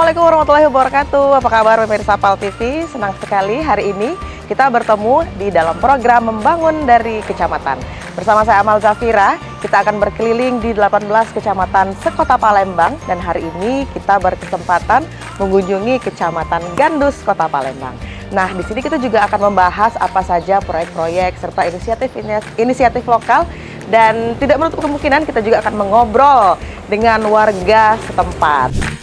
Assalamualaikum warahmatullahi wabarakatuh. Apa kabar pemirsa PAL TV? Senang sekali hari ini kita bertemu di dalam program Membangun dari Kecamatan. Bersama saya Amal Zafira, kita akan berkeliling di 18 kecamatan sekota Palembang dan hari ini kita berkesempatan mengunjungi Kecamatan Gandus, Kota Palembang. Nah, di sini kita juga akan membahas apa saja proyek-proyek serta inisiatif lokal dan tidak menutup kemungkinan kita juga akan mengobrol dengan warga setempat.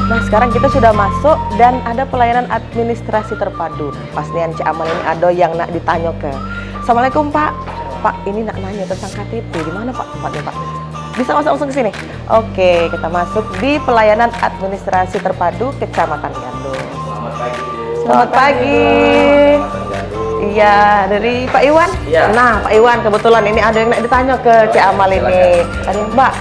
Nah, sekarang kita sudah masuk dan ada pelayanan administrasi terpadu. Pasnian Cik Amal ini ada yang nak ditanya ke. Assalamualaikum Pak. Pak, ini nak nanya tentang KTP. Di mana Pak tempatnya Pak? Bisa masuk langsung ke sini? Oke, kita masuk di pelayanan administrasi terpadu Kecamatan Gandus. Selamat pagi. Selamat pagi. Iya, dari Pak Iwan? Iya. Nah, Pak Iwan, kebetulan ini ada yang nak ditanya ke Cik Amal ini. Ada yang, Mbak,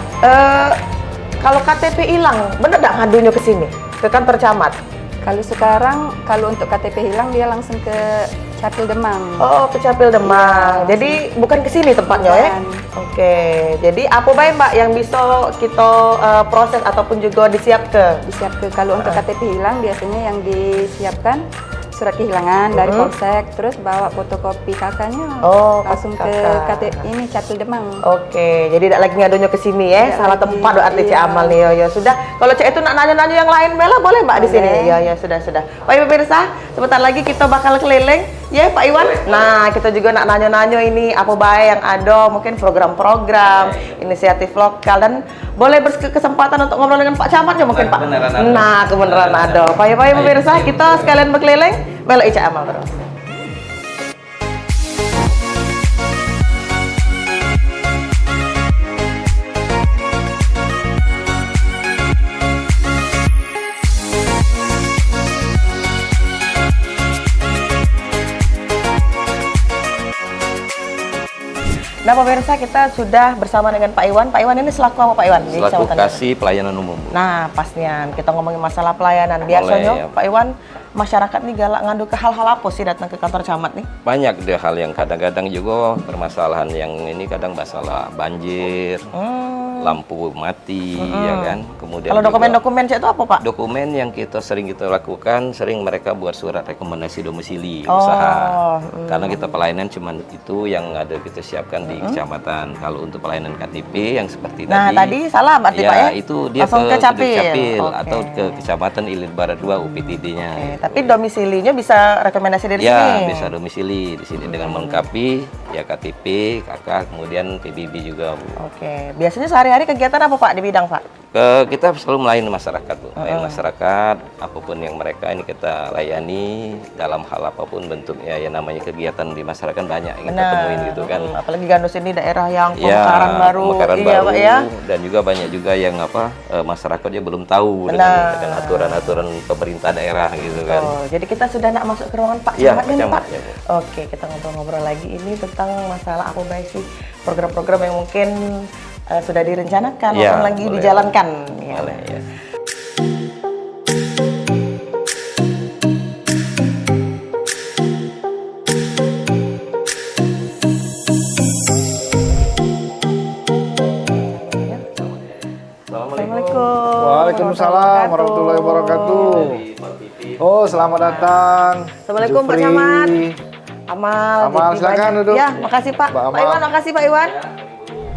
kalau KTP hilang, bener nggak ngadunya ke sini? Ke kantor camat? Kalau sekarang, kalau untuk KTP hilang dia langsung ke Capil Demang. Oh, ke Capil Demang. Jadi bukan ke sini tempatnya ya? Oke. Jadi apa baik Mbak yang bisa kita proses ataupun juga disiapkan? Disiapkan. Kalau untuk KTP hilang biasanya yang disiapkan surat kehilangan dari Polsek, terus bawa fotokopi kakaknya, langsung ke KTP ini Capil Demang. Oke, jadi tidak lagi ngadunya ke sini ya, salah lagi, tempat doa Cik Amal nih. Ya sudah. Kalau Cik itu nak nanya-nanya yang lain, Mela boleh Mbak di sini? Ya sudah. Pak Ibu pemirsa, sebentar lagi kita bakal keliling, ya Pak Iwan. Nah, kita juga nak nanya-nanya ini apa baik yang ada, mungkin program-program, inisiatif lokal dan boleh berkesempatan untuk ngobrol dengan Pak Camatnya mungkin Pak. Nah, kebenaran ada. Pak Ibu pemirsa, kita sekalian berkeliling. Melo Cik Amal terus. Nah, pemirsa kita sudah bersama dengan Pak Iwan. Pak Iwan ini selaku apa Pak Iwan? Selaku kasih pelayanan umum. Nah, pastinya kita ngomongin masalah pelayanan. Biasanya ya. Pak Iwan, masyarakat nih galak ngadu ke hal-hal apa sih datang ke kantor camat nih? Banyak deh hal yang kadang-kadang juga permasalahan yang ini kadang masalah banjir, lampu mati, ya kan. Kemudian kalau dokumen-dokumen itu apa Pak? Dokumen yang sering kita lakukan, sering mereka buat surat rekomendasi domisili usaha. Karena kita pelayanan cuma itu yang ada kita siapkan di kecamatan. Kalau untuk pelayanan KTP yang seperti tadi salah berarti Pak ya? Itu dia langsung ke Capil. Atau ke Kecamatan Ilir Barat 2 UPTD-nya. Tapi domisilinya bisa rekomendasi dari sini? Ya, bisa domisili di sini dengan melengkapi ya KTP, KK, kemudian PBB juga. Oke, biasanya sehari-hari kegiatan apa Pak di bidang Pak? Kita selalu melayani masyarakat, Bu. Melayani masyarakat, apapun yang mereka ini kita layani dalam hal apapun bentuknya. Ya namanya kegiatan di masyarakat banyak yang kita temuin gitu kan. Apalagi Gandus ini daerah yang pemekaran baru, Pak ya. Dan juga banyak juga yang masyarakatnya belum tahu dengan aturan-aturan pemerintah daerah gitu kan. Jadi kita sudah nak masuk ke ruangan Pak Camat nih Pak. Oke, kita ngobrol-ngobrol lagi ini tentang masalah apa baik sih program-program yang mungkin sudah direncanakan maupun lagi dijalankan. Boleh, ya. Assalamualaikum. Waalaikumsalam warahmatullahi wabarakatuh. Oh, selamat datang. Assalamualaikum Pak Camat. Amal, silakan duduk. Ya, makasih Pak. Pak Iwan, makasih Pak Iwan.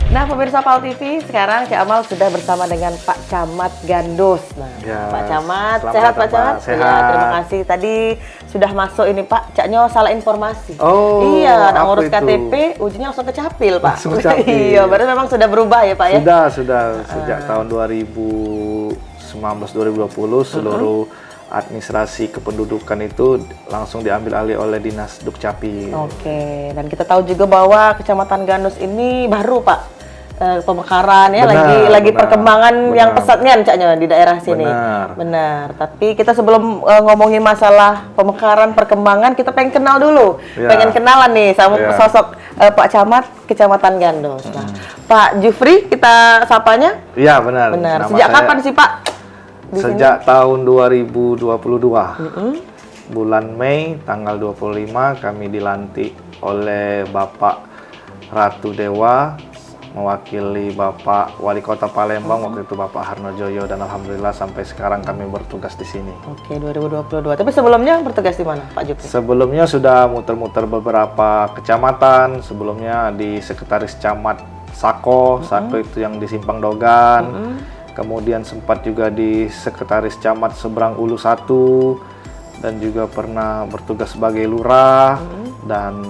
Nah, pemirsa PAL TV, sekarang Cik Amal sudah bersama dengan Pak Camat Gandus. Nah, ya, Pak Camat, sehat Pak Camat? Sehat. Ya, terima kasih. Tadi sudah masuk ini Pak, Caknya salah informasi. Oh, iya, nak ngurus KTP, ujinya langsung ke Capil Pak. Langsung ke Capil. Iya, berarti memang sudah berubah ya Pak ya? Sudah. Sejak tahun 2019-2020 seluruh administrasi kependudukan itu langsung diambil alih oleh Dinas Dukcapil. Oke, dan kita tahu juga bahwa Kecamatan Gandus ini baru Pak. Pemekaran ya, lagi perkembangan yang pesatnya Caknya di daerah sini. Benar. Tapi kita sebelum ngomongin masalah pemekaran perkembangan, kita pengen kenal dulu. Pengen kenalan nih sama sosok Pak Camat Kecamatan Gandus. Nah, Pak Jufri kita sapanya? Iya, benar. Sejak kapan sih Pak? Sejak tahun 2022. Bulan Mei tanggal 25 kami dilantik oleh Bapak Ratu Dewa mewakili Bapak Wali Kota Palembang waktu itu Bapak Harnojoyo, dan alhamdulillah sampai sekarang kami bertugas di sini. Oke, 2022. Tapi sebelumnya bertugas di mana, Pak Jupri? Sebelumnya sudah muter-muter beberapa kecamatan, sebelumnya di Sekretaris Camat Sako itu yang di Simpang Dogan. Kemudian sempat juga di Sekretaris Camat Seberang Ulu 1, dan juga pernah bertugas sebagai lurah, dan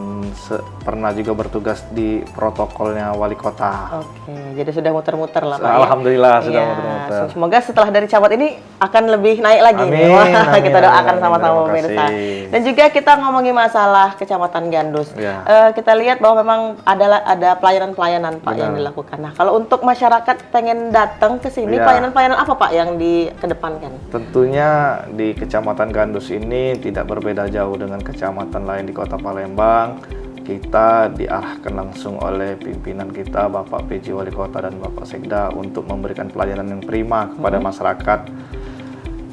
pernah juga bertugas di protokolnya wali kota. Oke, jadi sudah muter-muter lah Pak. Alhamdulillah sudah Iya. muter-muter. Semoga setelah dari camat ini akan lebih naik lagi. Amin, Wah, amin, kita doakan amin, sama-sama terima pemirsa. kasih. Dan juga kita ngomongin masalah Kecamatan Gandus. Ya. Kita lihat bahwa memang ada pelayanan-pelayanan Pak yang Benar. dilakukan. Nah, kalau untuk masyarakat pengen datang ke sini, Ya. pelayanan-pelayanan apa Pak yang dikedepankan? Tentunya di Kecamatan Gandus ini tidak berbeda jauh dengan kecamatan lain di Kota Palembang. Kita diarahkan langsung oleh pimpinan kita, Bapak PJ Wali Kota dan Bapak Sekda, untuk memberikan pelayanan yang prima kepada masyarakat.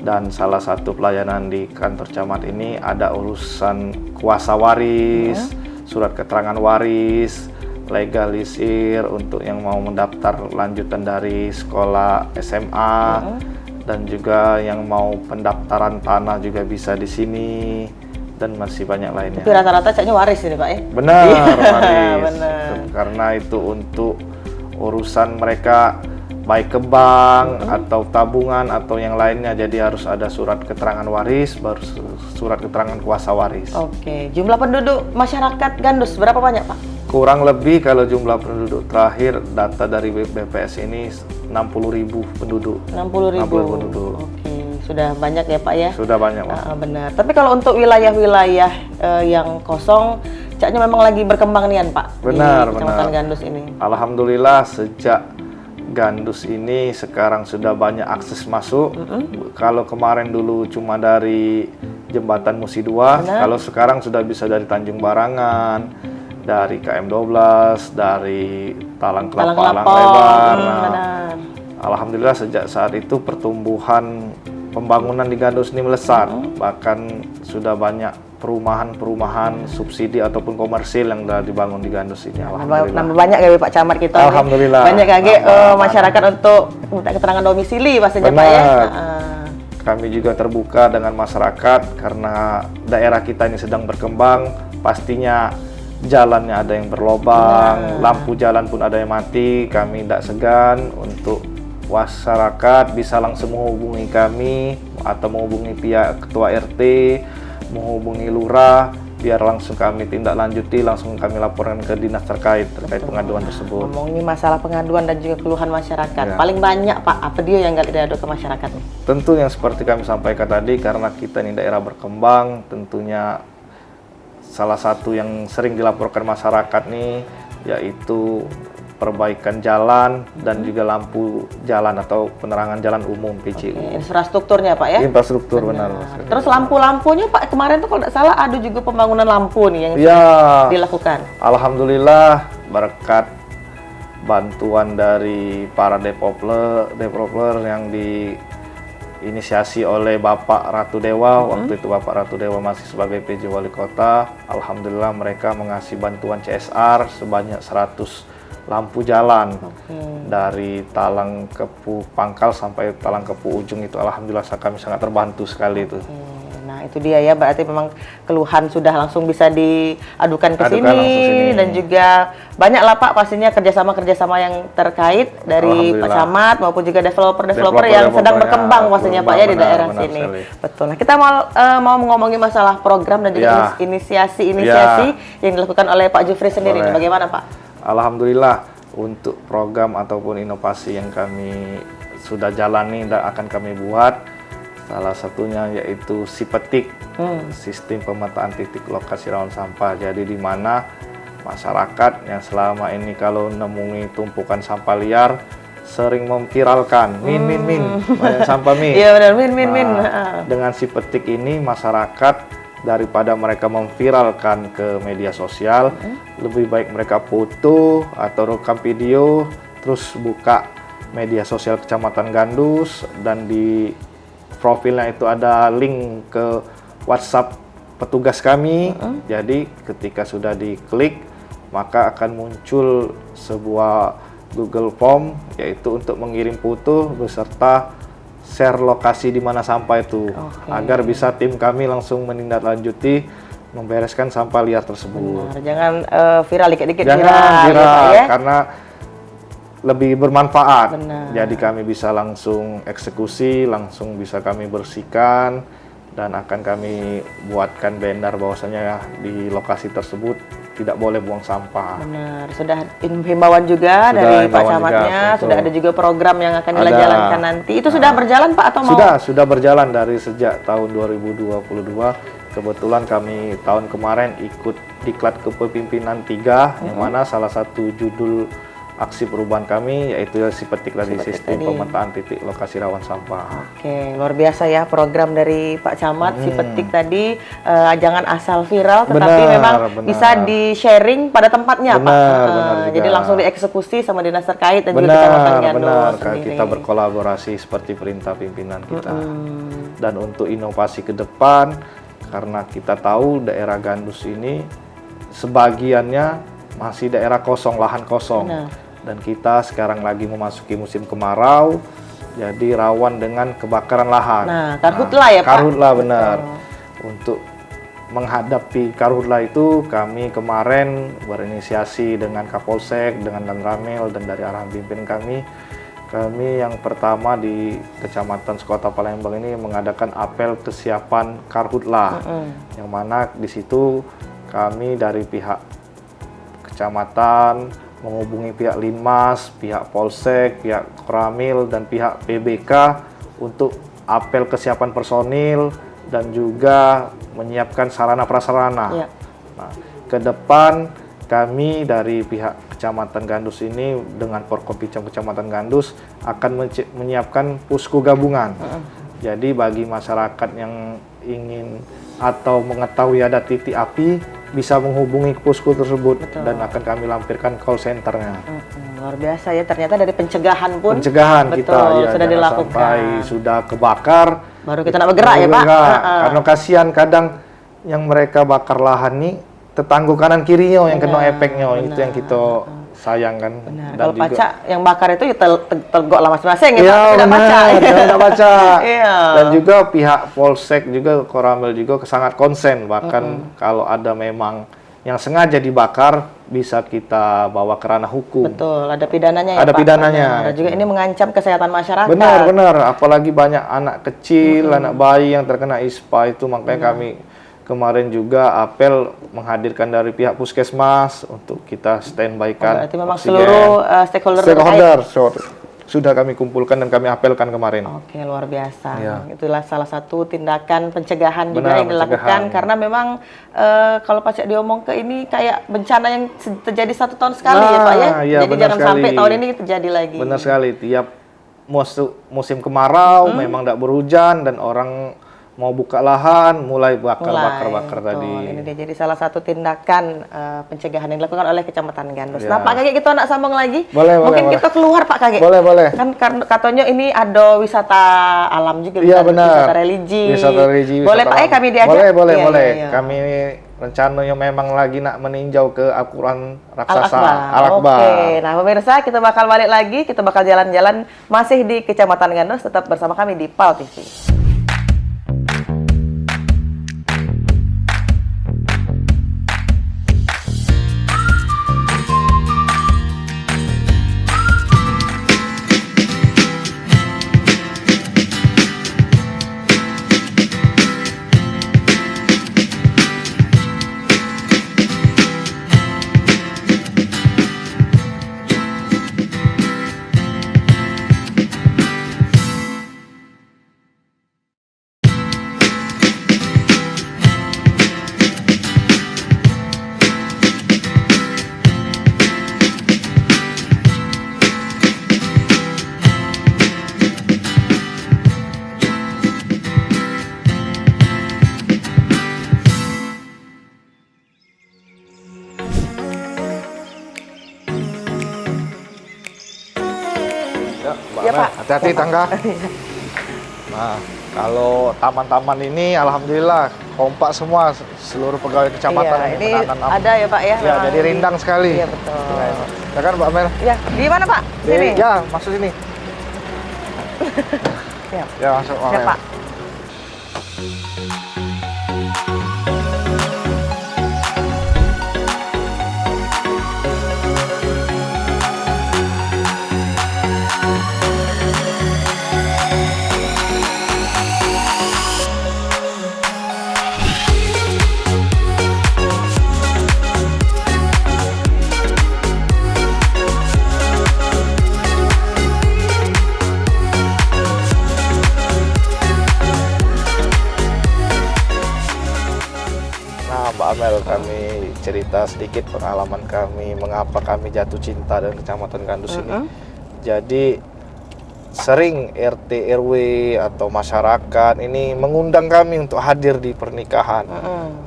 Dan salah satu pelayanan di kantor camat ini ada urusan kuasa waris, surat keterangan waris, legalisir untuk yang mau mendaftar lanjutan dari sekolah SMA, dan juga yang mau pendaftaran tanah juga bisa di sini, dan masih banyak lainnya. Tapi rata-rata caknya waris ini Pak ya? Benar, waris. Benar. Karena itu untuk urusan mereka baik ke bank atau tabungan atau yang lainnya, jadi harus ada surat keterangan waris, baru surat keterangan kuasa waris. Oke, jumlah penduduk masyarakat Gandus berapa banyak Pak? Kurang lebih kalau jumlah penduduk terakhir data dari BPS ini 60.000 penduduk. 60.000 penduduk. Oke, sudah banyak ya Pak ya? Sudah banyak, Mas. Benar. Tapi kalau untuk wilayah-wilayah yang kosong, caknya memang lagi berkembang nian Pak Benar, di Kecamatan benar. Gandus ini. Alhamdulillah sejak Gandus ini sekarang sudah banyak akses masuk. Kalau kemarin dulu cuma dari Jembatan Musi 2, kalau sekarang sudah bisa dari Tanjung Barangan, dari KM12, dari Talang Kelapa, Alang Lebar. Nah, Benar. alhamdulillah sejak saat itu pertumbuhan pembangunan di Gandus ini melesat. Bahkan sudah banyak perumahan-perumahan subsidi ataupun komersil yang sudah dibangun di Gandus ini. Alhamdulillah. Nambah banyak ya Pak Camat kita. Alhamdulillah. Banyak kage Nambah. masyarakat untuk minta keterangan domisili pastinya Pak ya. Benar. Kami juga terbuka dengan masyarakat karena daerah kita ini sedang berkembang, pastinya jalannya ada yang berlobang, lampu jalan pun ada yang mati. Kami tidak segan untuk masyarakat bisa langsung menghubungi kami atau menghubungi pihak ketua RT, menghubungi lurah, biar langsung kami tindak lanjuti, langsung kami laporkan ke dinas terkait pengaduan tersebut. Ngomongin masalah pengaduan dan juga keluhan masyarakat. Ya. Paling banyak Pak, apa dia yang nggak diadu ke masyarakat nih? Tentu yang seperti kami sampaikan tadi, karena kita ini daerah berkembang, tentunya salah satu yang sering dilaporkan masyarakat nih yaitu perbaikan jalan dan juga lampu jalan atau penerangan jalan umum PCU. Infrastrukturnya Pak ya? Infrastruktur benar. Terus lampu-lampunya Pak, kemarin tuh kalau tidak salah ada juga pembangunan lampu nih yang Ya, dilakukan. alhamdulillah berkat bantuan dari para developer yang diinisiasi oleh Bapak Ratu Dewa. Waktu itu Bapak Ratu Dewa masih sebagai PJ Wali Kota. Alhamdulillah mereka mengasih bantuan CSR sebanyak 100 lampu jalan dari Talang Kepu Pangkal sampai Talang Kepu Ujung. Itu alhamdulillah kami sangat terbantu sekali itu. Nah itu dia ya, berarti memang keluhan sudah langsung bisa diadukan ke Adukan sini, langsung sini. dan juga banyak lah Pak pastinya kerjasama yang terkait dari Pak Alhamdulillah. Camat maupun juga developer yang sedang Developer-developernya berkembang pastinya Pak ya di benar, daerah benar sini. sekali. Betul. Nah kita mau ngomongin masalah program dan juga Ya. inisiasi yang dilakukan oleh Pak Jufri sendiri. Boleh. Nih, bagaimana Pak? Alhamdulillah untuk program ataupun inovasi yang kami sudah jalani dan akan kami buat, salah satunya yaitu Sipetik, sistem pemetaan titik lokasi rawan sampah. Jadi di mana masyarakat yang selama ini kalau nemui tumpukan sampah liar sering memviralkan min banyak sampah min. Iya benar, min. Nah, dengan Sipetik ini masyarakat daripada mereka memviralkan ke media sosial, lebih baik mereka foto atau rekam video, terus buka media sosial Kecamatan Gandus, dan di profilnya itu ada link ke WhatsApp petugas kami. Jadi ketika sudah diklik, maka akan muncul sebuah Google Form, yaitu untuk mengirim foto beserta share lokasi di mana sampah itu, agar bisa tim kami langsung menindaklanjuti membereskan sampah liar tersebut. Benar. Jangan viral dikit-dikit. Jangan viral, ya? karena lebih bermanfaat. Benar. Jadi kami bisa langsung eksekusi, langsung bisa kami bersihkan, dan akan kami buatkan banner bahwasanya di lokasi tersebut tidak boleh buang sampah. Benar, sudah himbauan juga dari Pak Camatnya, sudah ada juga program yang akan dijalankan nanti. Itu sudah berjalan Pak atau mau? Sudah berjalan dari sejak tahun 2022. Kebetulan kami tahun kemarin ikut diklat kepemimpinan 3, yang mana salah satu judul aksi perubahan kami yaitu si petik tadi, sistem pemetaan titik lokasi rawan sampah. Oke, luar biasa ya program dari Pak Camat si petik tadi. Jangan asal viral, tetapi memang bisa di-sharing pada tempatnya Pak. Jadi langsung dieksekusi sama dinas terkait dan juga Kecamatan Gandos. Kita berkolaborasi seperti perintah pimpinan kita. Dan untuk inovasi ke depan, karena kita tahu daerah Gandos ini sebagiannya masih daerah kosong, lahan kosong. Dan kita sekarang lagi memasuki musim kemarau, jadi rawan dengan kebakaran lahan. Karhutla ya Pak? Karhutla, benar. Untuk menghadapi karhutla itu, kami kemarin berinisiasi dengan Kapolsek, dengan Danramil, dan dari arahan pimpinan kami yang pertama di Kecamatan Sekota Palembang ini mengadakan apel kesiapan karhutla, yang mana di situ kami dari pihak kecamatan menghubungi pihak Linmas, pihak Polsek, pihak Koramil, dan pihak PBK untuk apel kesiapan personil dan juga menyiapkan sarana prasarana. Nah, ke depan kami dari pihak Kecamatan Gandos ini dengan Porkompicam Kecamatan Gandos akan menyiapkan posko gabungan. Jadi bagi masyarakat yang ingin atau mengetahui ada titik api, bisa menghubungi posko tersebut. Dan akan kami lampirkan call centernya. Luar biasa ya, ternyata dari pencegahan pun kita ya, sudah dilakukan. Sampai sudah kebakar baru kita nak bergerak ya Pak. Karena kasihan kadang yang mereka bakar lahan nih tetangga kanan kirinya yang kena efeknya. Itu yang kita sayangkan. Kalau paca yang bakar itu ya telgok lah masing-masing ya, Pak. Tidak baca. Dan juga pihak Polsek juga Koramil juga sangat konsen, bahkan kalau ada memang yang sengaja dibakar bisa kita bawa ke ranah hukum. Betul, ada pidananya ya Ada Pak. pidananya. Dan juga ini mengancam kesehatan masyarakat. Benar, apalagi banyak anak kecil, anak bayi yang terkena ISPA itu, makanya kami kemarin juga apel menghadirkan dari pihak puskesmas untuk kita standby-kan. Berarti memang seluruh stakeholder sudah kami kumpulkan dan kami apelkan kemarin. Oke, luar biasa. Itulah salah satu tindakan pencegahan juga yang dilakukan, karena memang kalau Pak Cak diomong ke ini kayak bencana yang terjadi 1 tahun sekali ya Pak ya. Jadi jangan sampai tahun ini terjadi lagi. Benar sekali, tiap musim kemarau memang tidak berhujan dan orang mau buka lahan mulai bakar tadi. Ini dia jadi salah satu tindakan pencegahan yang dilakukan oleh Kecamatan Gandos. Nah Pak Kage, kita nak sambung lagi. Mungkin kita keluar Pak Kage. Boleh. Kan katanya ini ada wisata alam juga, wisata religi. Boleh Pak kami diajak? Boleh. Kami rencananya memang lagi nak meninjau ke Al-Quran Raksasa Al-Akbar. Oke, nah pemirsa, kita bakal balik lagi, kita bakal jalan-jalan masih di Kecamatan Gandos, tetap bersama kami di PAL TV. Ya, Pak. Hati-hati tangga. Nah, kalau taman-taman ini alhamdulillah kompak semua seluruh pegawai kecamatan Iya, ini menanam. ada ya Pak ya? Ya, memang jadi di- rindang sekali. Iya betul. Ya kan Mbak Mel? Ya, di mana Pak? Sini. Ya, masuk sini. Siap. Ya, masuk Mbak Siap Mel. Pak. Nah, Mbak Amel, kami cerita sedikit pengalaman kami, mengapa kami jatuh cinta dengan Kecamatan Gandus ini. Jadi sering RT RW atau masyarakat ini mengundang kami untuk hadir di pernikahan,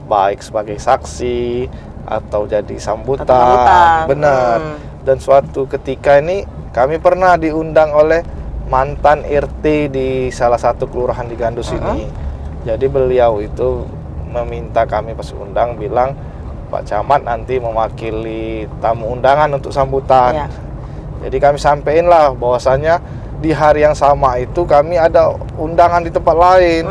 baik sebagai saksi atau jadi sambutan. sambutan. Benar. Dan suatu ketika ini kami pernah diundang oleh mantan RT di salah satu kelurahan di Gandus ini. Jadi beliau itu meminta kami pas undang, bilang Pak Camat nanti mewakili tamu undangan untuk sambutan. Iya. Jadi kami sampaikan lah bahwasanya di hari yang sama itu kami ada undangan di tempat lain.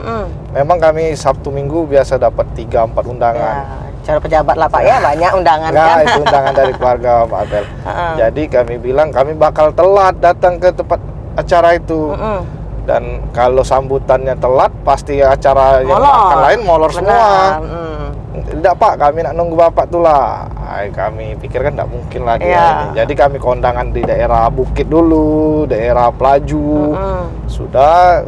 Memang kami Sabtu Minggu biasa dapat 3-4 undangan. Ya, cara pejabat lah Pak ya, banyak undangan Enggak, kan. itu undangan dari keluarga Pak Abel. Jadi kami bilang kami bakal telat datang ke tempat acara itu. Dan kalau sambutannya telat, pasti acara yang makan lain molor semua. Tidak Pak, kami nak nunggu Bapak tuh lah. Ay, kami pikir kan tidak mungkin lah dia ini. Jadi kami kondangan di daerah Bukit dulu, daerah Pelaju.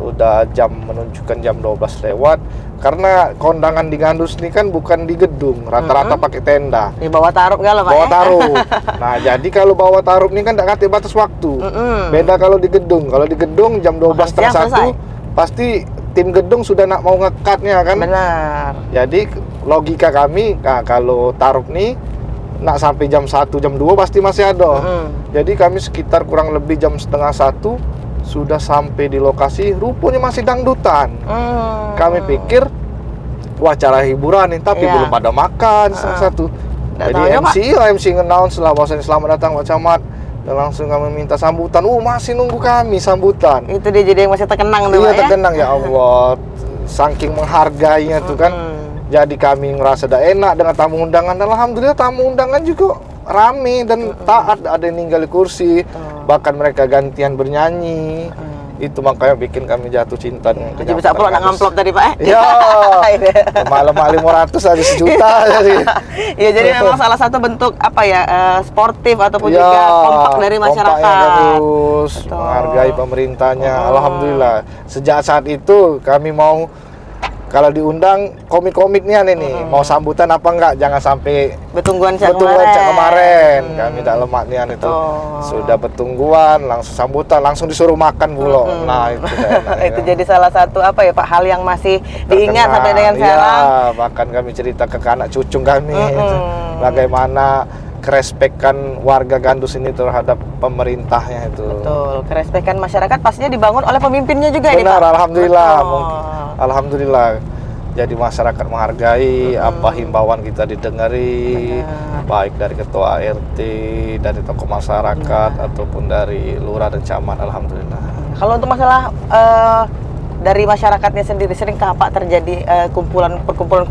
Udah jam menunjukkan jam 12 lewat. Karena kondangan di Gandus ini kan bukan di gedung, rata-rata pakai tenda. Di bawah tarup galau Pak Bawa ya. tarup. Nah, jadi kalau bawa tarup ini kan tidak kate batas waktu. Beda kalau di gedung. Kalau di gedung jam 12:30 pasti tim gedung sudah nak mau ngekatnya kan. Benar. Jadi logika kami, nah, kalau tarup nih nak sampai jam 1, jam 2 pasti masih ada. Jadi kami sekitar kurang lebih jam setengah 1 sudah sampai di lokasi, rupanya masih dangdutan. Kami pikir wah acara hiburan nih, tapi belum pada makan setengah 1. Jadi MC nge-announce lah bahwasanya selamat datang Pak Camat. Dan langsung kami minta sambutan. Masih nunggu kami sambutan. Itu dia jadi yang masih terkenang tuh Iya, Pak ya. terkenang ya Allah. Saking menghargainya tuh kan. Jadi kami ngerasa dah enak dengan tamu undangan. Dan alhamdulillah tamu undangan juga rame dan taat, ada yang ninggal di kursi. Bahkan mereka gantian bernyanyi. Itu makanya bikin kami jatuh cinta dengan Jadi bisa pula nak ngamplop tadi Pak Iya. Malam-malam 500 ada sejuta jadi. Iya, jadi memang salah satu bentuk apa ya, sportif ataupun Ya, juga kompak dari masyarakat. kompaknya terus menghargai pemerintahnya. Alhamdulillah. Sejak saat itu kami mau kalau diundang komit-komitnya nih, mau sambutan apa enggak, jangan sampai Betungguan cak kemarin. Kami tidak lemak nian itu. Sudah betungguan, langsung sambutan, langsung disuruh makan pula. Nah, itu Itu jadi salah satu apa ya Pak, hal yang masih diingat sampai dengan sekarang. Iya, bahkan kami cerita ke anak cucu kami itu, bagaimana kerespekan warga Gandus ini terhadap pemerintahnya itu. Betul, kerespekan masyarakat pastinya dibangun oleh pemimpinnya juga ini Pak. Benar, alhamdulillah. Alhamdulillah. Jadi masyarakat menghargai apa himbauan kita didengari, baik dari ketua RT, dari tokoh masyarakat ataupun dari lurah dan camat. Alhamdulillah. Kalau untuk masalah dari masyarakatnya sendiri, seringkah Pak terjadi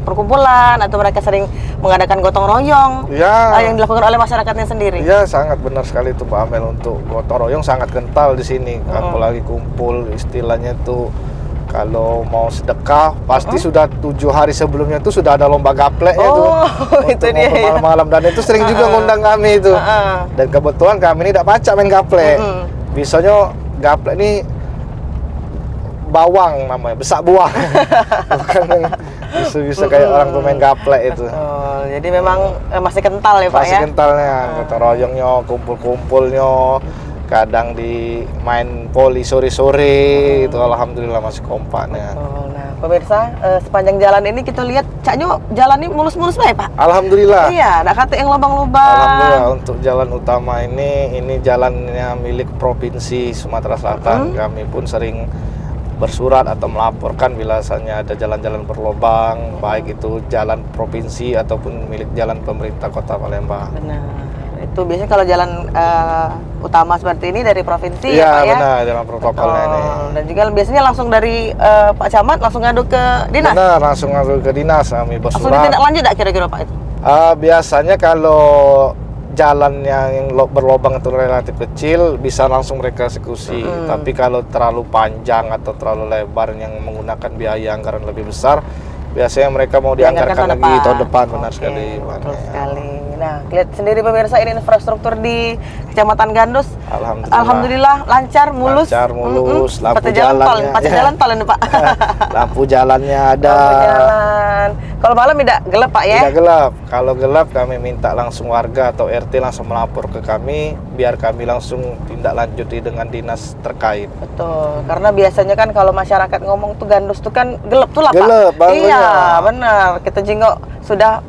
perkumpulan atau mereka sering mengadakan gotong royong yang dilakukan oleh masyarakatnya sendiri? Iya, sangat benar sekali itu Pak Amel, untuk gotong royong sangat kental di sini. Apalagi kumpul, istilahnya itu kalau mau sedekah pasti sudah 7 hari sebelumnya itu sudah ada lomba gapleknya tuh. Itu dia ya. Malam-malam, dan itu sering juga ngundang kami itu. Dan kebetulan kami ini tidak pacak main gaplek. Biasanya gaplek ini bawang namanya, besak buah. Bukan yang bisa kayak orang pemain gaplek itu. Jadi memang masih kental ya Pak masih ya? kentalnya, gotong royongnya, kumpul-kumpulnya. Kadang di main poli sore-sore itu alhamdulillah masih kompaknya. Nah, pemirsa, sepanjang jalan ini kita lihat caknya jalan ini mulus-mulus baik Pak. Alhamdulillah. Iya, ada kata yang lubang-lubang. Alhamdulillah, untuk jalan utama ini jalannya milik Provinsi Sumatera Selatan. Kami pun sering bersurat atau melaporkan bila misalnya ada jalan-jalan berlobang, baik itu jalan provinsi ataupun milik jalan pemerintah Kota Palembang. Benar. Itu biasanya kalau jalan utama seperti ini dari provinsi Iya, ya Pak ya? benar, jalan protokolnya ini. Dan juga biasanya langsung dari Pak Camat langsung ngadu ke dinas? Benar, langsung ngadu ke dinas, kami Langsung bersurat. ditindak lanjut tak kira-kira Pak itu? Biasanya kalau jalan yang berlobang itu relatif kecil bisa langsung mereka eksekusi. Tapi kalau terlalu panjang atau terlalu lebar yang menggunakan biaya anggaran lebih besar, biasanya mereka mau dianggarkan lagi tahun depan. Benar sekali. Betul sekali. Nah, lihat sendiri pemirsa, ini infrastruktur di Kecamatan Gandus. Alhamdulillah lancar, mulus. Lancar, mulus. Lampu Pakai jalan tol, jalannya. pakai jalan tol ini Pak. Lampu jalannya ada. Lampu jalan. Kalau malam tidak gelap Pak ya? Tidak gelap. Kalau gelap kami minta langsung warga atau RT langsung melapor ke kami, biar kami langsung tindak lanjuti dengan dinas terkait. Betul. Karena biasanya kan kalau masyarakat ngomong tuh Gandus tuh kan gelap tuh lah Pak. Gelap, bangunnya. Iya, benar. Kita jengok sudah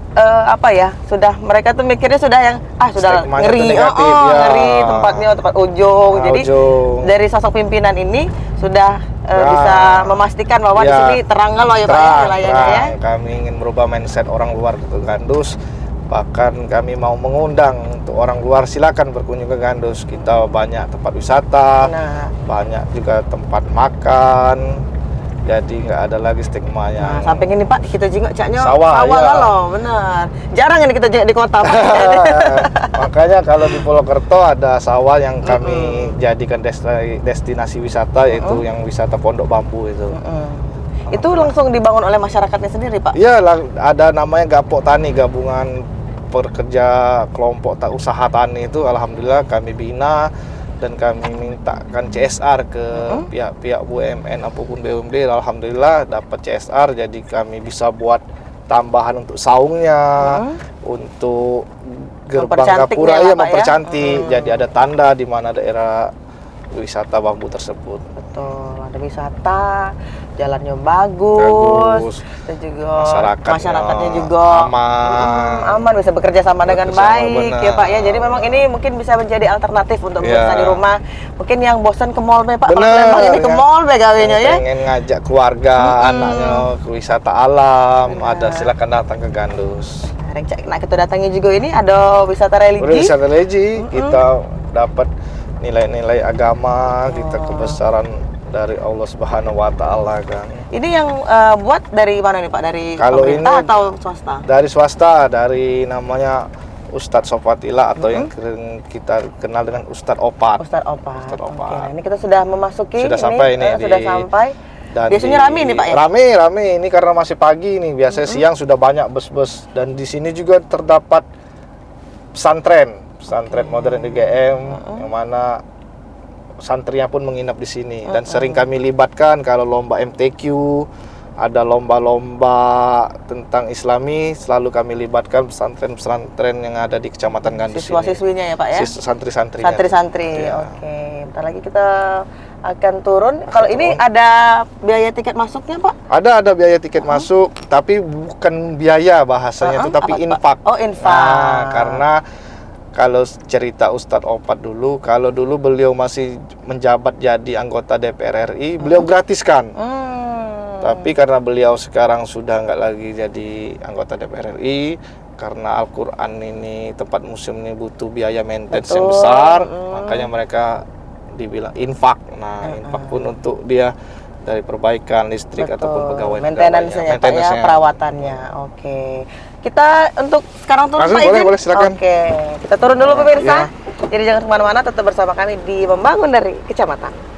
apa ya? Sudah mereka tuh mikirnya sudah yang sudah Stigmanya ngeri, tuh negatif, ya. ngeri tempatnya tempat ujung. Jadi Ujung. dari sosok pimpinan ini sudah bisa memastikan bahwa di sini terang loh ya Pak ya wilayahnya ya. Kami ingin merubah mindset orang luar ke Gandus. Bahkan kami mau mengundang untuk orang luar silakan berkunjung ke Gandus. Kita banyak tempat wisata, banyak juga tempat makan. Jadi nggak ada lagi stigma yang. Nah, samping ini Pak kita jengok caknya sawah ya. loh, benar. Jarang ini kita jengok di kota Pak. Makanya kalau di Purwokerto ada sawah yang kami jadikan destinasi wisata, yaitu yang wisata pondok bambu itu. Itu langsung dibangun oleh masyarakatnya sendiri Pak? Iya, ada namanya Gapok Tani, gabungan pekerja kelompok usaha tani itu. Alhamdulillah kami bina dan kami mintakan CSR ke pihak-pihak BUMN ataupun BUMD. Alhamdulillah dapat CSR, jadi kami bisa buat tambahan untuk saungnya, untuk gerbang gapura ya, mempercantik. Jadi ada tanda di mana daerah wisata bambu tersebut. Betul, ada wisata, jalannya bagus, dan juga masyarakatnya juga aman, bisa bekerja sama dengan baik ya Pak ya. Jadi memang ini mungkin bisa menjadi alternatif untuk pemirsa di rumah. Mungkin yang bosan ke mall Pak, Palembang ini ke mall gawenya ya. Pengen ngajak keluarga, anaknya ke wisata alam, ada silakan datang ke Gandus. Nah, kita datangi juga ini ada wisata religi. Wisata religi, kita dapat nilai-nilai agama, kita kebesaran dari Allah Subhanahu wa Ta'ala kan. Ini yang buat dari mana nih Pak? Dari kalau pemerintah ini atau swasta? Dari swasta, dari namanya Ustadz Sofatila atau yang kita kenal dengan Ustadz Opat. Ustadz Opat. Oke, nah, ini kita sudah memasuki. Sudah sampai ini. Sudah sampai. Dan biasanya rame nih Pak ya? Rame ini karena masih pagi nih. Biasanya siang sudah banyak bus-bus, dan di sini juga terdapat pesantren modern IGM yang mana santrinya pun menginap di sini dan sering kami libatkan kalau lomba MTQ, ada lomba-lomba tentang Islami, selalu kami libatkan pesantren-pesantren yang ada di Kecamatan Gandus ini. Siswa-siswinya ya Pak ya? Santri-santrinya. Santri-santri. Ya. Oke, bentar lagi kita akan turun. Kalau ini ada biaya tiket masuknya Pak? Ada biaya tiket masuk, tapi bukan biaya bahasanya itu, tapi infak. Oh, infak. Nah, karena kalau cerita Ustadz Opat dulu, kalau dulu beliau masih menjabat jadi anggota DPR RI, beliau gratiskan. Tapi karena beliau sekarang sudah nggak lagi jadi anggota DPR RI, karena Al-Quran ini, tempat museum ini butuh biaya maintenance yang besar, makanya mereka dibilang infak. Nah, infak pun untuk dia dari perbaikan listrik ataupun pegawai maintenance-nya Pak ya, perawatannya. Oke. Kita untuk sekarang turun Pak izin? Boleh, silakan. Oke, kita turun dulu pemirsa. Jadi jangan kemana-mana, tetap bersama kami di Membangun dari Kecamatan.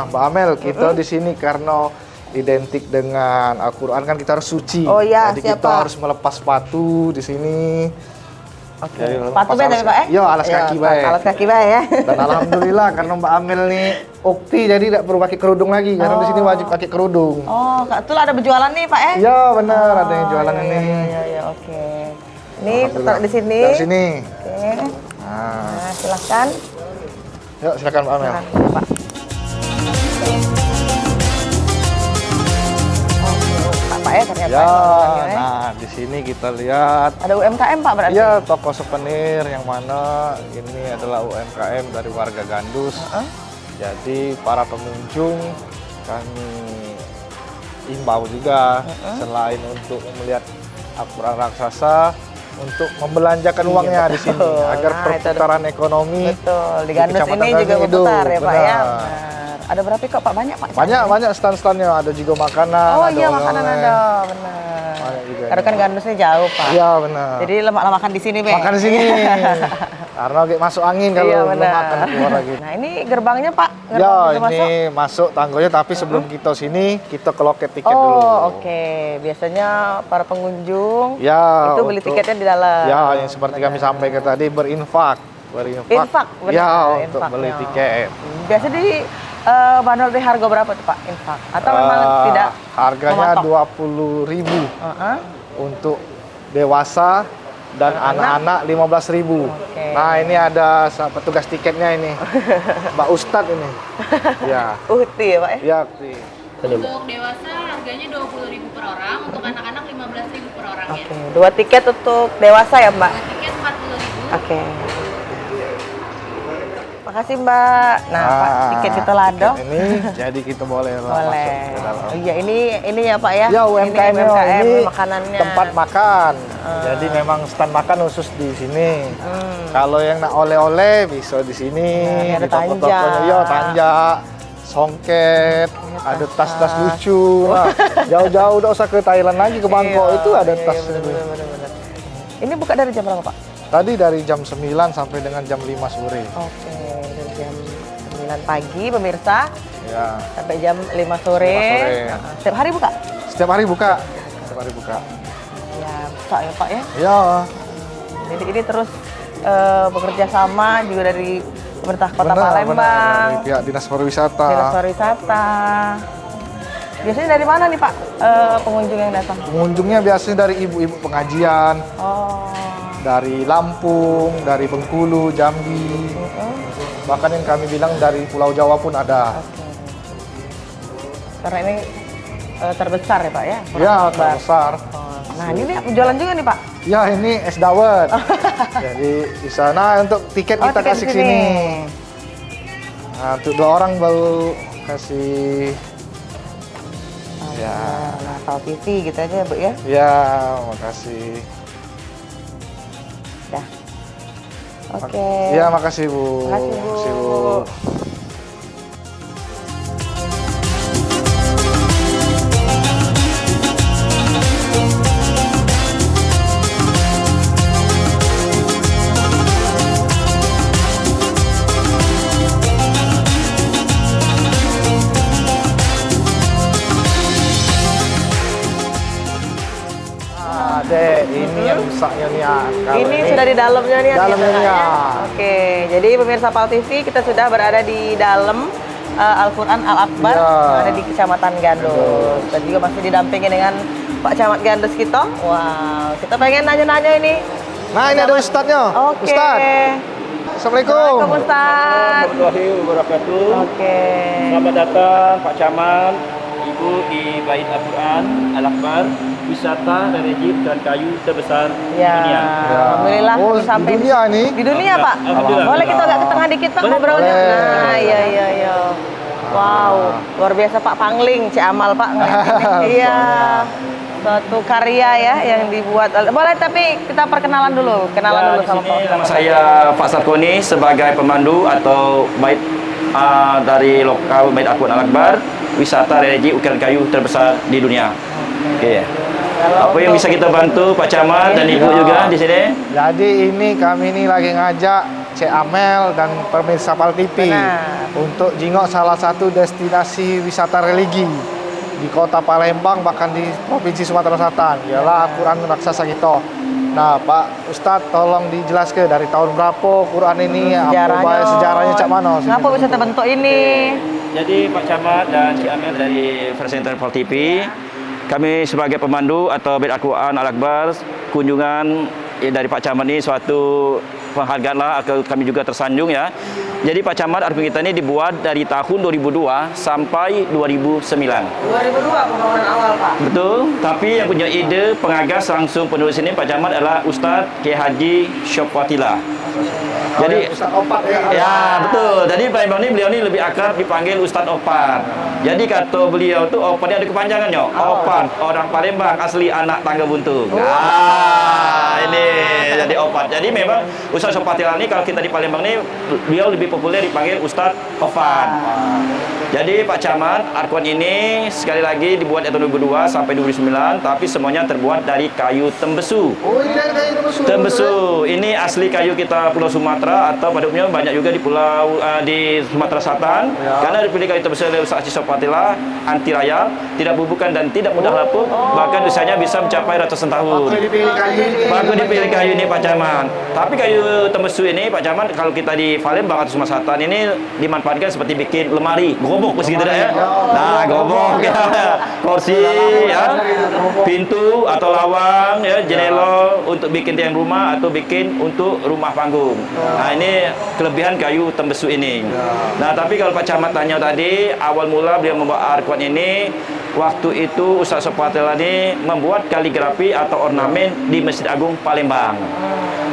Mbak Amel, kita di sini karena identik dengan Al-Quran kan kita harus suci. Oh iya, Jadi kita harus melepas sepatu di sini. Oke. Jadi Sepatu lepas baik Pak? Iya, alas kaki baik. Alas kaki baik ya. Dan alhamdulillah karena Mbak Amel nih ukti jadi tidak perlu pakai kerudung lagi karena di sini wajib pakai kerudung. Oh, betul ada berjualan nih Pak ya? Iya benar, ada yang jualan ini. Iya, oke. Ini taruh di sini. Dari sini. Oke. Nah, silahkan. Yuk silakan Mbak Amel. Silakan, Pak. Pak ya ternyata. Ya, ya. nah di sini kita lihat Ada UMKM Pak berarti? ya toko souvenir yang mana ini adalah UMKM dari warga Gandus. Jadi para pengunjung kami imbau juga selain untuk melihat Al-Quran raksasa untuk membelanjakan uangnya di sini agar perputaran ekonomi betul di Gandus Kecamatan ini juga Gandus berputar ya Pak ya. benar. Benar. Ada berapa kok Pak? Banyak Pak? Banyak stand-standnya, ada juga makanan. Oh ada iya oleh-oleh. makanan ada, benar. Banyak juga Karena kan Gandusnya jauh Pak. Iya benar. Jadi lemak makan di sini Be. Makan di sini. Karena kayak masuk angin kalau Iya, belum benar. makan keluar lagi. Nah ini gerbangnya Pak. Ya Gerbang ini pintu masuk tanggonya tapi sebelum kita sini kita ke loket tiket Oh dulu. oke. Biasanya para pengunjung Ya. itu beli tiketnya di dalam. Ya yang seperti kami sampaikan tadi berinfak. Infak, benar. Ya untuk Infaknya. beli tiket. Biasa bandol di harga berapa tuh Pak infak? Atau memang tidak Harganya mematok? 20.000 Heeh. untuk dewasa dan anak-anak 15.000. Oke. Nah ini ada petugas tiketnya ini, Mbak Ustadz ini. Ya, Uhti ya Pak ya? ya. Untuk dewasa harganya 20.000 per orang, untuk anak-anak 15.000 per orang ya. Oke. 2 tiket untuk dewasa ya Mbak? Tiket 40.000. Oke. Makasih Mbak. Nah Pak, tiket kita ladong. Tiket ini jadi kita boleh lah masuk Boleh. ke dalam. Oh, iya ini ya Pak ya? Ya UMKM ini UMKM ini makanannya. tempat makan. Jadi memang stand makan khusus di sini. Kalau yang nak oleh-oleh bisa di sini. Nah, ini ada di toko-tokonya. tanja. Iya tanja, songket, ada tas-tas lucu. Nah, jauh-jauh udah usah ke Thailand lagi ke Bangkok Iya, itu ada iya, tas. iya, bener. Ini buka dari jam berapa Pak? Tadi dari jam 9 sampai dengan jam 5 sore. Oke, dari jam 9 pagi pemirsa Ya. sampai jam 5 sore. 5 sore. Nah, setiap hari buka? Setiap hari buka. Setiap hari buka. Ya, buka ya Pak ya. Ya. Jadi ini terus bekerja sama juga dari pemerintah Kota Benar, Palembang, dari pihak Dinas Pariwisata. Dinas Pariwisata. Biasanya dari mana nih Pak pengunjung yang datang? Pengunjungnya biasanya dari ibu-ibu pengajian, Oh, dari Lampung, dari Bengkulu, Jambi. Bahkan yang kami bilang dari Pulau Jawa pun ada. karena ini terbesar ya Pak ya? Ya, Akbar. terbesar. Oh, nah ini nih jualan juga nih Pak. Ya, ini es dawet. Jadi di sana untuk tiket kita tiket kasih di sini. Nah, untuk 2 orang baru kasih. Ya. Nah, Sal TV gitu aja ya Bu ya. Ya, makasih. Dah. Oke. Ya, makasih Bu. Makasih, Bu. Makasih, Bu. Dek, ini yang rusaknya nih ya. Kalau Ini sudah di dalamnya nih. dalamnya kita, nih, ya. Oke, jadi pemirsa PAL TV kita sudah berada di dalam Al-Quran Al-Akbar Ya. yang ada di Kecamatan Gandus. Dan juga masih didampingi dengan Pak Camat Gandus kita. Wow, kita pengen nanya-nanya ini. Nah, ini ada ustadznya. Oke. Ustadz. Assalamualaikum. Assalamualaikum Ustaz. Warahmatullahi wabarakatuh. Oke. Selamat datang Pak Camat, Ibu di Bait Al-Quran Al-Akbar, wisata religi dan kayu terbesar di Ya, dunia. alhamdulillah Oh, kami sampai di dunia ini? Di dunia, Pak. Alhamdulillah. Boleh kita agak ke tengah dikit, Pak, Boleh. ngobrolnya? Boleh. Nah, iya. Wow, luar biasa Pak Pangling, Cik Amal, Pak. Iya. Suatu karya ya yang dibuat. Boleh tapi kita perkenalan dulu. Kenalan dulu sama Pak. Nama saya Pak Sarkoni sebagai pemandu atau bait dari lokal Bait Al-Quran Al-Akbar, wisata religi ukiran kayu terbesar di dunia. Oke. Kalau Apa yang untuk- bisa kita bantu Pak Camat dan Ibu juga di sini? Jadi ini kami ini lagi ngajak Cek Amel dan pemirsa PAL TV. Benar. untuk jingok salah satu destinasi wisata religi di Kota Palembang bahkan di Provinsi Sumatera Selatan, ialah Al-Quran Raksasa kita. Nah, Pak Ustadz tolong dijelaskan dari tahun berapa Quran ini, sejarahnya cak mana? Kenapa bisa terbentuk ini? Jadi Pak Camat dan Cik Amel dari presenter Vol TV, kami sebagai pemandu atau Bait Al-Quran Al-Akbar, kunjungan dari Pak Camat ini suatu penghargaan lah, kami juga tersanjung ya. Jadi Pak Camat, Al-Quran kita ini dibuat dari tahun 2002 sampai 2009. 2002 pembangunan awal, Pak. Betul, tapi yang punya ide pengagas langsung penulis ini Pak Camat adalah Ustadz Kiai Haji Syopwatila. Jadi Ustadz Opat ya betul. Jadi Palembang ini beliau ini lebih akrab dipanggil Ustadz Opat. Jadi kata beliau tuh Opat ini ada kepanjangannya. Opat, orang Palembang asli anak tangga buntung. Nah, ini jadi Opat. Jadi memang Ustadz Syopwatila ini kalau kita di Palembang ini beliau lebih populer dipanggil Ustadz Opat. Jadi Pak Camat, Al-Quran ini sekali lagi dibuat tahun 2002 sampai 2009, tapi semuanya terbuat dari kayu tembesu. Oh, ini dari kayu tembesu. Tembesu ini asli kayu kita Pulau Sumatera atau pada umumnya banyak juga di pulau di Sumatera Selatan. Ya. Karena dipilih kayu tembesu oleh Ustadz Syopwatila, anti rayap, tidak bubukan dan tidak mudah lapuk, bahkan usianya bisa mencapai ratusan tahun. Bagus dipilih kayu ini Pak Camat. Tapi kayu tembesu ini Pak Camat kalau kita di Palembang atau Sumatera Selatan ini dimanfaatkan seperti bikin lemari, gobok begitu ya. Nah, gobok ya. Kursi ya, pintu atau lawang ya, jendela untuk bikin tiang rumah atau bikin untuk rumah panggung. Nah, ini kelebihan kayu tembesu ini. Nah, tapi kalau Pak Camat tanya tadi, awal mula beliau membuat Al-Quran ini, waktu itu Ustadz Syopwatila ini membuat kaligrafi atau ornamen di Masjid Agung Palembang.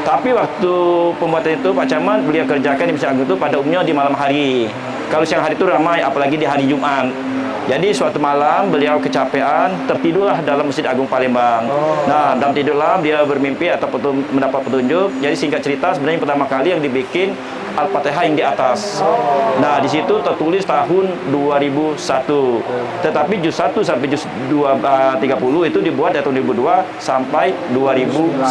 Tapi waktu pembuatan itu Pak Camat beliau kerjakan di Masjid Agung itu pada umumnya di malam hari. Kalau siang hari itu ramai, apalagi di hari Jumat. Jadi suatu malam beliau kecapean, tertidurlah dalam Masjid Agung Palembang. Nah, dalam tidurlah dia bermimpi atau mendapat petunjuk. Jadi singkat cerita sebenarnya pertama kali yang dibikin Al-Fatihah yang di atas. Nah, di situ tertulis tahun 2001. Tetapi juz 1 sampai juz 30 itu dibuat dari tahun 2002 sampai 2009.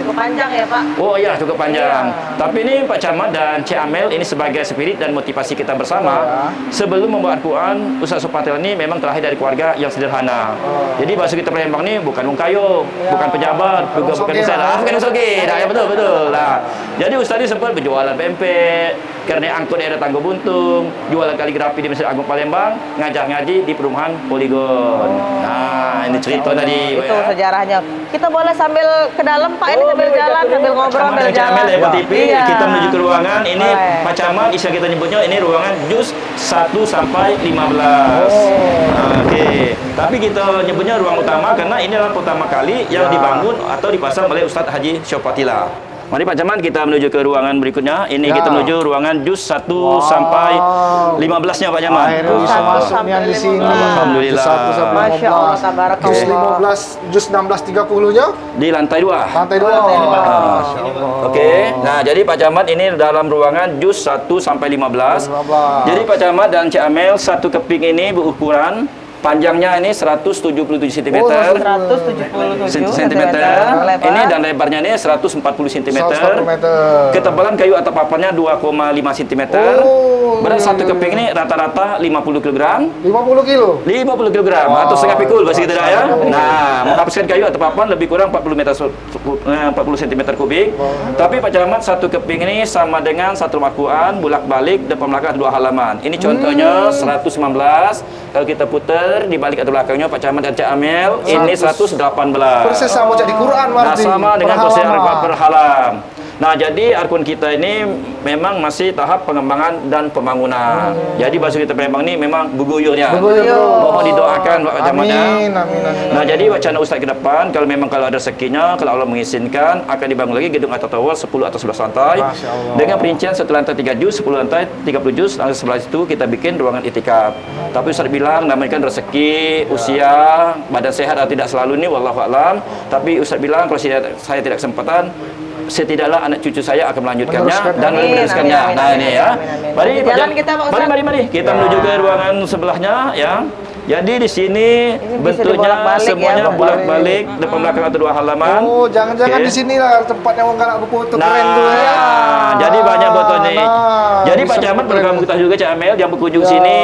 Cukup panjang ya, Pak? Oh iya, cukup panjang. Tapi ini Pak Camat dan Cik Amel ini sebagai spirit dan motivasi kita bersama. Sebelum membuat Al-Quran, Ustadz Syopwatila ini memang terlahir dari keluarga yang sederhana. Jadi bahasa kita Palembang ini bukan wong kayo, bukan pejabat, juga bukan ustaz. Bukan usoge. Nah, ya betul. Nah, jadi Ustadz ini sempat berjualan pempek, karena angkut daerah Tangga Buntung, jualan kaligrafi di Masjid Agung Palembang, ngajar ngaji di perumahan Poligon. Nah, ini cerita tadi. Itu sejarahnya. Kita boleh sambil ke dalam, Pak, ini sambil jalan, sambil ngobrol, sambil jalan. TV, kita menuju ke ruangan. Ini Pak Camat, istilah kita nyebutnya ini ruangan juz 1 sampai 15. Oke. Tapi kita nyebutnya ruang utama karena ini adalah pertama kali yang dibangun atau dipasang oleh Ustadz Haji Syopwatila. Mari Pak Camat, kita menuju ke ruangan berikutnya. Ini kita menuju ruangan juz 1 sampai 15-nya Pak Camat. Akhirnya bisa masuknya di sini. Alhamdulillah. Masya Allah, tabarakallah. Juz 15, juz 1630-nya di lantai 2. lantai 2. Oke. Nah, jadi Pak Camat ini dalam ruangan juz 1 sampai 15. Jadi Pak Camat dan Cik Amel, satu keping ini berukuran panjangnya ini 177 cm. 177 cm. Ini dan lebarnya ini 140 cm. Ketebalan kayu atap papannya 2,5 cm. Berat satu keping ini rata-rata 50 kg. 50 kilo. 50 kg atau setengah pikul bahasa kita ya. Nah, menghabiskan kayu atau papan lebih kurang 40 cm kubik. Tapi Pak Camat, satu keping ini sama dengan satu Al-Quran bolak-balik depan belakang 2 halaman. Ini contohnya 119. Kalau kita putar di balik atau belakangnya Pak Camat dan Cik Amel, ini 118. Persis sama jadi Quran Nah, sama dengan persis per halam. Nah, jadi Al-Quran kita ini memang masih tahap pengembangan dan pembangunan. Jadi bahasa kita Palembang ini memang beguyurnya. Mohon didoakan Pak Camat. Amin. Nah, jadi wacana Ustaz ke depan kalau ada rezekinya, kalau Allah mengizinkan akan dibangun lagi gedung atau tower 10 atau 11 lantai dengan perincian satu lantai 3 juz, 10 lantai 30 juz. Lalu sebelah itu kita bikin ruangan itikaf. Tapi Ustaz bilang namanya kan rezeki, usia, badan sehat atau tidak selalu ini wallahu a'lam. Tapi Ustaz bilang kalau saya tidak kesempatan, setidaknya anak cucu saya akan melanjutkannya dan meneruskannya. Nah, ini ya. Mari kita menuju ke ruangan sebelahnya ya. Jadi di sini bisa bentuknya dibolak-balik semuanya ya, bolak-balik, depan belakang atau 2 halaman. Oh, jangan-jangan Oke. di sini lah tempatnya orang galak berfoto Nah, keren tuh ya. jadi banyak foto nih. Jadi Pak bisa Camat keren. perlu kamu ketahui juga Cak Amel yang berkunjung Ya. sini,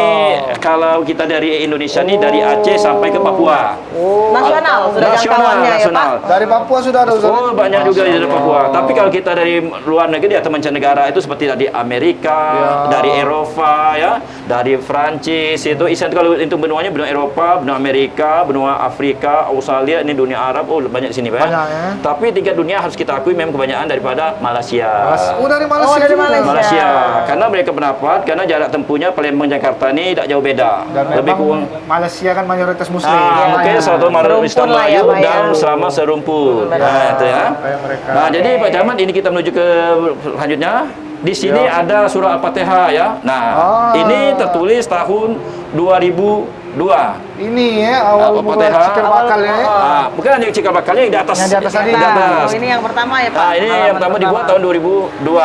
kalau kita dari Indonesia nih dari Aceh sampai ke Papua. Oh, Nasional sudah jangkauannya ya Pak. dari Papua sudah ada Ustaz? Oh, banyak juga dari Papua. Tapi kalau kita dari luar negeri atau mancanegara itu seperti dari Amerika, dari Eropa ya, dari Prancis itu isinya kalau itu benuanya benua Eropa, benua Amerika, benua Afrika, Australia, ini dunia Arab. Oh, banyak di sini, Pak. Banyak, ya. Tapi tingkat dunia harus kita akui memang kebanyakan daripada Malaysia. Oh, dari Malaysia. Oh, dari juga. Malaysia. Malaysia. Karena mereka pendapat karena jarak tempuhnya Palembang Jakarta ini tidak jauh beda. Dan Lebih memang kurang Malaysia kan mayoritas muslim. Oke, satu Maret Serumpun Islam lah ya, Melayu Pak, ya. dan selama serumpun. Nah, itu ya. Kayak mereka. Nah, jadi Pak Camat ini kita menuju ke selanjutnya. Di sini ada surah Al-Fatihah ya. Nah, ini tertulis tahun 2002. Ini ya awal mula Al-Fatihah. cikal bakal ya. Bukan hanya cikal bakalnya yang di atas. Yang di atas tadi. Di atas. Oh, ini yang pertama ya Pak. Nah, ini yang pertama dibuat tahun 2002.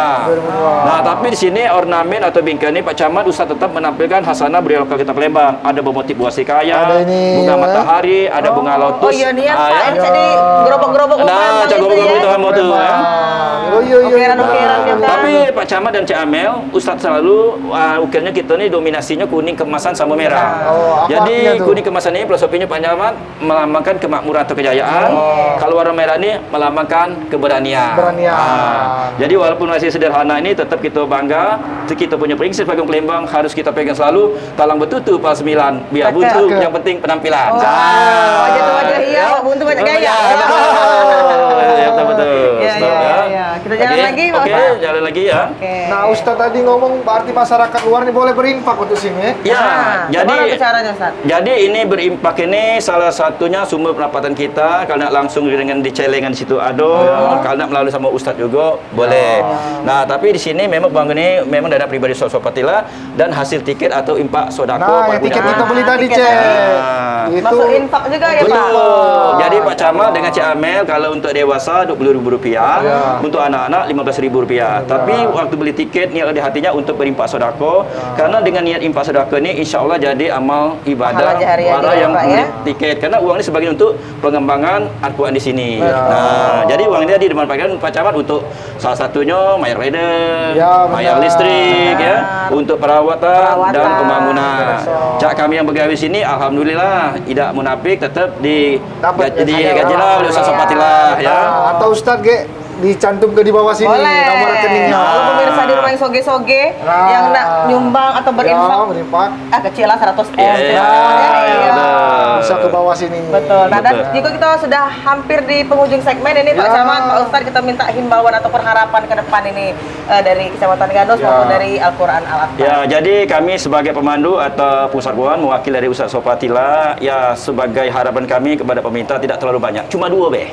Nah, tapi di sini ornamen atau bingkai ini Pak Camat Ustaz tetap menampilkan hasanah beliau lokal kita Palembang. Ada bermotif buah sikaya, Ada ini, bunga ya. matahari, ada bunga lotus. Oh iya nih ya Ah, Pak, yang jadi gerobak-gerobak Nah, itu jago-jago itu ya. kamu tuh ya. Oh iya iya. Ukiran-ukiran kita. Tapi Pak Camat dan Cik Amel, Ustadz selalu ukirnya kita nih dominasinya kuning kemasan sama merah. Oh, apa Jadi artinya tuh? kuning kemasan ini filosofinya Pak Camat melambangkan kemakmuran atau kejayaan. Kalau warna merah ini melambangkan keberanian. Keberanian. Jadi walaupun masih sederhana ini tetap kita bangga. Kita punya prinsip Bagong Palembang harus kita pegang selalu. Talang betutu pas 9 biar buntu, Cakep. yang penting penampilan. Wajah-wajah iya, Pak Buntu banyak gaya. Ya, betul. Iya, Stop, iya, ya. iya. Kita jalan Oke, lagi, Pak. Oke, jalan lagi ya. Oke. Nah, Ustadz tadi ngomong berarti masyarakat luar ini boleh berinfak untuk sini ya? Ya, Nah, gimana tuh caranya Ustaz? jadi ini berimpak ini salah satunya sumber pendapatan kita. Kalau nak langsung dengan di celengan situ ada, kalau nak melalui sama Ustadz juga boleh. Nah, tapi di sini memang bang ini memang dana pribadi Sosok Patila dan hasil tiket atau impak sodako. Nah, yang tiket kita beli tadi, tiket Cek. tadi. Itu Masuk infak juga ya Pak? Betul. Jadi Pak Camat dengan Cik Amel kalau untuk dewasa Rp20.000, untuk anak-anak Rp15.000. Tapi waktu beli tiket niat di hatinya untuk berimpak sodako. Karena dengan niat impak sodako ini insya Allah jadi amal ibadah Pahala jariah para juga, yang Pak, beli ya? tiket. Karena uang ini sebagian untuk pengembangan Al-Quran di sini. Nah, jadi uang ini dimanfaatkan Pak Camat untuk salah satunya bayar rider, Ya, bayar benar. listrik ya, untuk perawatan dan pembangunan. Betul. Cak kami yang pegawai sini alhamdulillah tidak munafik tetap Dapat di gaji. gaji lah oleh Ustaz Sopatilah ya. Nah, atau Ustadz Ge dicantum ke di bawah sini Boleh. nomor rekeningnya. Kalau pemirsa di rumah yang soge-soge Nah. yang nak nyumbang atau berinfak, Ya, berinfak. kecil lah 100 M. Iya. Bisa ke bawah sini. Betul. Nah, dan Betul. juga kita sudah hampir di penghujung segmen ini Pak Ya. Camat, Pak Ustadz, kita minta himbauan atau harapan ke depan ini dari Kecamatan Gandus Ya. maupun dari Al-Quran Al-Akbar. Ya, jadi kami sebagai pemandu atau pusarwan mewakili dari Ustaz Sopatila, ya sebagai harapan kami kepada pemerintah tidak terlalu banyak, cuma 2 be.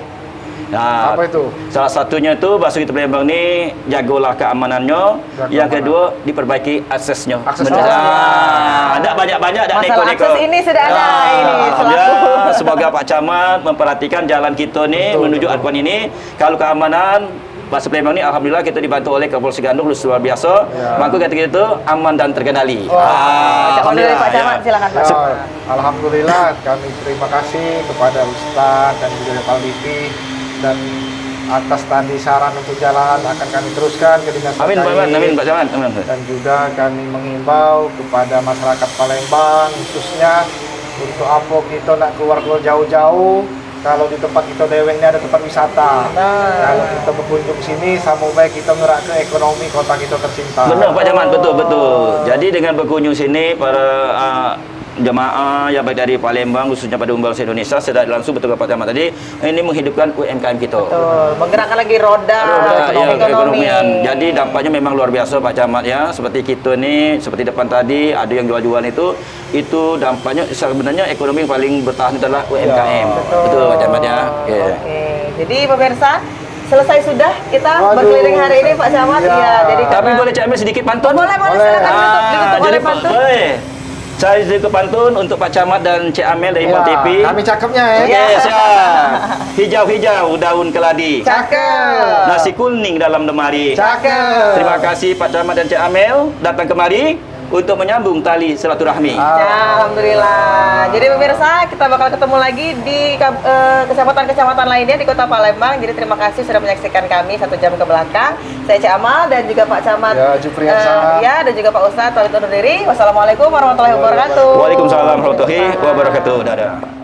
Nah, Apa itu? salah satunya itu Basuki Palembang ini jagalah keamanannya. Yang kedua diperbaiki aksesnya. Aksesnya. Ada banyak-banyak ada Masalah neko-neko. akses ini sudah ada ini Alhamdulillah, selaku. semoga Pak Camat memperhatikan jalan kita nih menuju Al-Quran ini. Kalau keamanan Basuki Palembang ini alhamdulillah kita dibantu oleh Kapolsek Gandus luar biasa. Maka ketika itu aman dan terkendali. Cak Kondil, Pak Camat, silakan Pak. Ya, alhamdulillah kami terima kasih kepada Ustadz dan juga Pak Lipi dan atas tadi saran untuk jalan akan kami teruskan ke dinas Amin, Pak terkait. Camat. Amin, Pak Camat. Amin. Dan juga kami mengimbau kepada masyarakat Palembang khususnya untuk apa kita nak keluar jauh-jauh. Kalau di tempat kita deweng ini ada tempat wisata. Kalau kita berkunjung sini, sama baik kita ngerak ke ekonomi kota kita tercinta. Benar Pak Camat, betul. Jadi dengan berkunjung sini para jemaah yang baik dari Palembang khususnya pada Umbal Indonesia sudah langsung betul Pak Camat tadi ini menghidupkan UMKM kita. Betul, menggerakkan lagi roda Ya, ekonomi. keekonomian. Jadi dampaknya memang luar biasa Pak Camat ya. Seperti kita nih, seperti depan tadi ada yang jual-jualan itu dampaknya sebenarnya ekonomi yang paling bertahan adalah UMKM. Betul Pak Camat ya. Oke. Oke, jadi pemirsa selesai sudah kita Waduh. berkeliling hari ini Pak Camat. Ya. Ya, jadi Tapi karena- boleh Cak Amel sedikit pantun? boleh silakan ditutup Jadi oleh pantun. saya sedikit pantun untuk Pak Camat dan Cik Amel dari Impang TV. Kami cakepnya ya. Oke, siap. Hijau-hijau daun keladi. Cakep. Nasi kuning dalam lemari. Cakep. Terima kasih Pak Camat dan Cik Amel datang kemari. untuk menyambung tali silaturahmi. Ya, alhamdulillah. Jadi pemirsa, kita bakal ketemu lagi di kecamatan-kecamatan lainnya di Kota Palembang. Jadi terima kasih sudah menyaksikan kami 1 jam ke belakang. Saya Cik Amal dan juga Pak Camat. Ya, Jupriyansa. Ya, dan juga Pak Ustadz. Pamit undur diri. Wassalamualaikum warahmatullahi wabarakatuh. Waalaikumsalam warahmatullahi wabarakatuh. Dadah.